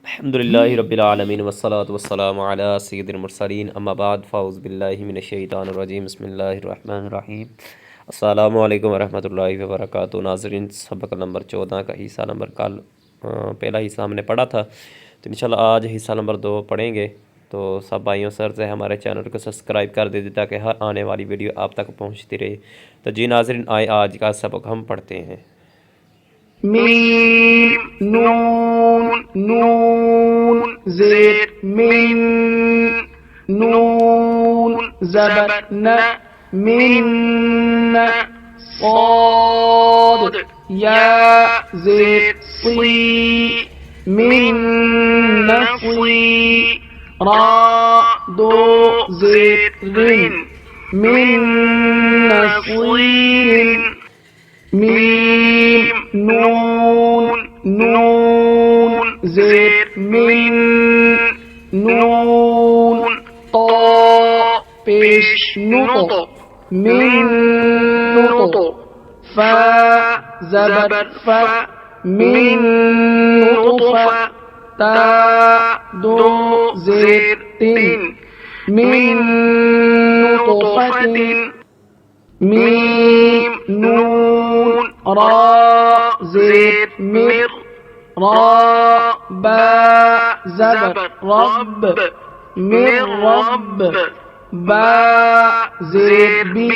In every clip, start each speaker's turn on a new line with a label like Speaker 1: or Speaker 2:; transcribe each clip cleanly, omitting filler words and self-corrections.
Speaker 1: अल्हम्दुलिल्लाहि रब्बिल आलमीन वस्सलातु वस्सलामु अला सय्यिदिल मुरसलीन अम्मा बाद फ़ाऊज़ु बिल्लाहि मिनश शैतानिर रजीम बिस्मिल्लाहिर रहमानिर रहीम अस्सलामु अलैकुम वरहमतुल्लाहि वबरकातुहू। नाज़रीन, सबक नंबर 14 का हिस्सा नंबर कल पहला हिस्सा हमने पढ़ा था, तो इंशाल्लाह आज हिस्सा नंबर 2 पढ़ेंगे। तो सब भाइयों सर से हमारे चैनल को सब्सक्राइब कर दीजिए ताकि हर आने वाली वीडियो आप तक पहुँचती रहे। तो जी नाज़रीन, आए आज का सबक हम पढ़ते हैं।
Speaker 2: मीम नून नून ज़ेर मिन नून ज़बर न मिन صاد या ज़ेर सी मिन नसी रा दो ज़ेर रिन मिन नसीरिन मीम नून नून ज़ेर मिन नून ता पेश नुतो मिन नुतो फा ज़बर फा मिन नुतफ़ा ता दो ज़ेर तीन मिन नुतफ़तिन मीम नून रा ज़ेर मिर रा बा ज़बर रब मिर रब बा ज़ेर बी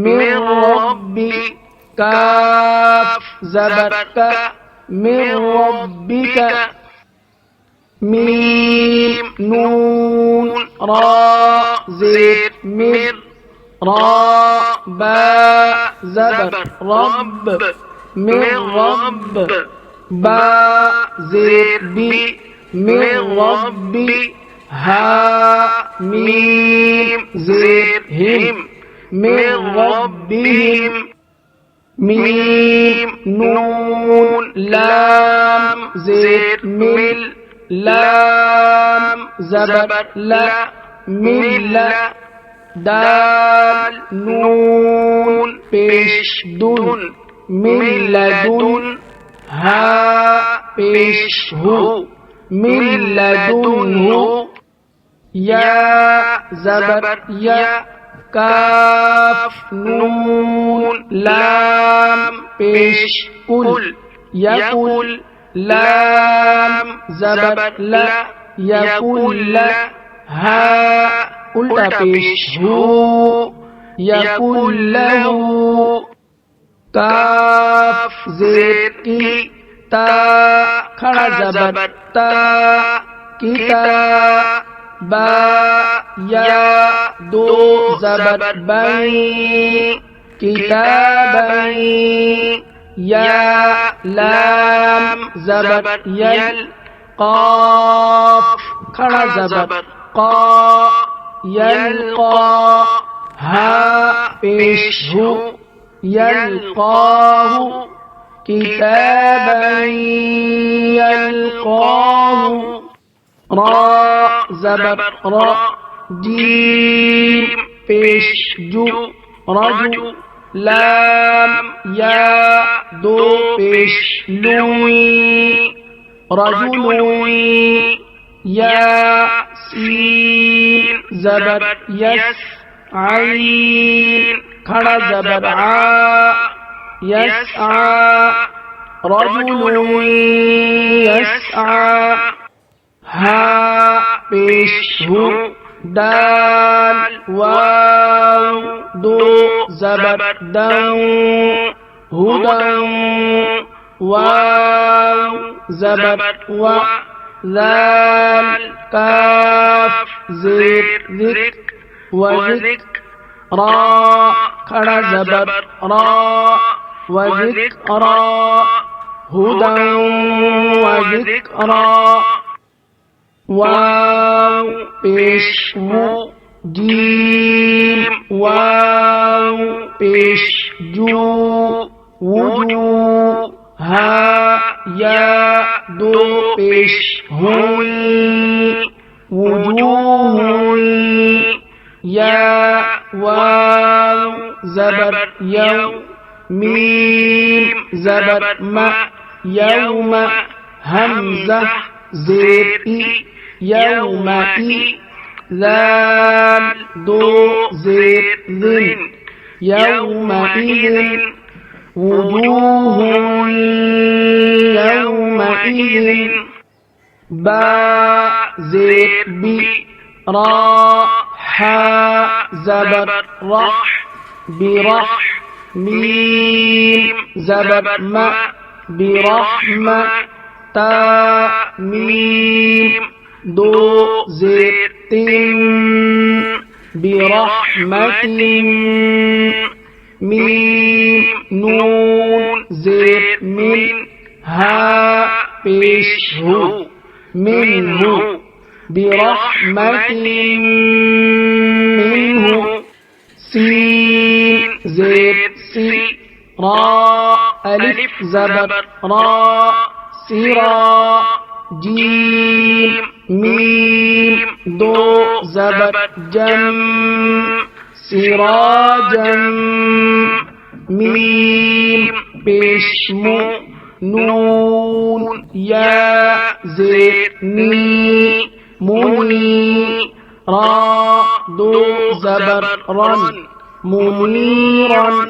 Speaker 2: मिर रब्बी काफ ज़बर का मिर रब्बिका मीम नून रा ज़ेर मिर रा बा ज़बर रब मिर रब बा ज़ेर बी मिर रब्बी हा मीम ज़ेर हिम मिर रब्बिहिम मीम नून लाम ज़ेर मिल लाम ज़बर ला मिल्ला दाल नून पेश दुन मिल्लदुन हा पेश हु मिल्लदुन्हु या ज़बर या काफ नून लाम पेश कुल यकुल लाम ज़बर ला यकुल्ला हा उल्टा पेश हु यकुल्लहु काफ ज़ेर की ता खड़ा ज़बर ता किता बा या दो ज़बर बई किताबई या लाम ज़बर यल क़ाफ खड़ा ज़बर क़ा यल्क़ा हा पेश हु यल्क़ाहु किताबन यल्क़ाहु रा ज़बर रा जीम पेश जु रजु लाम या दो पेश लुई रजुलुई या सीन ज़बर यस आइन खड़ा ज़बर आ यस्आ रजुलुन यस्आ हा पेश हु दाल वाव दो ज़बर दं हुदं वाव ज़बर वा ज़ाल काफ ज़ेर ज़िक वज़िक रा खड़ा ज़बर रा वज़िक्रा हुदं वज़िक्रा वाव पेश वु जीम वाव पेश जू वुजू हा या दो पेश हुई वुजूहुई या वाव ज़बर यौ मीम ज़बर मा यौम हमज़ा ज़ेर ई यौमई ज़ाल दो ज़ेर ज़िन यौमइज़िन वुजूहुन यौमइज़िन बा ज़ेर बी रा हा ज़बर रह बिरह मीम ज़बर म बिरहम ता मीम दो ज़ेर तिन बिरहमतिन मीम नून ज़ेर मिन हा पेश हु मिन्हु बिरहमतिन मिन्हु सीन ज़ेर सी रा अलिफ ज़बर रा सिरा जीम मीम दो ज़बर जम सिराजम मीम पेश मु नून या ज़ेर नी मुनी रा दो ज़बर रन मुनीरन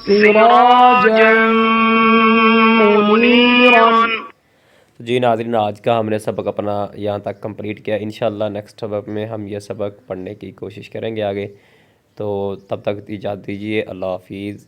Speaker 2: सिराजम मुनीरन।
Speaker 1: जी नाज़रीन, आज का हमने सबक अपना यहाँ तक कंप्लीट किया। इंशाअल्लाह नेक्स्ट सबक में हम ये सबक पढ़ने की कोशिश करेंगे आगे। तो तब तक इजाज़त दीजिए। अल्लाह हाफिज़।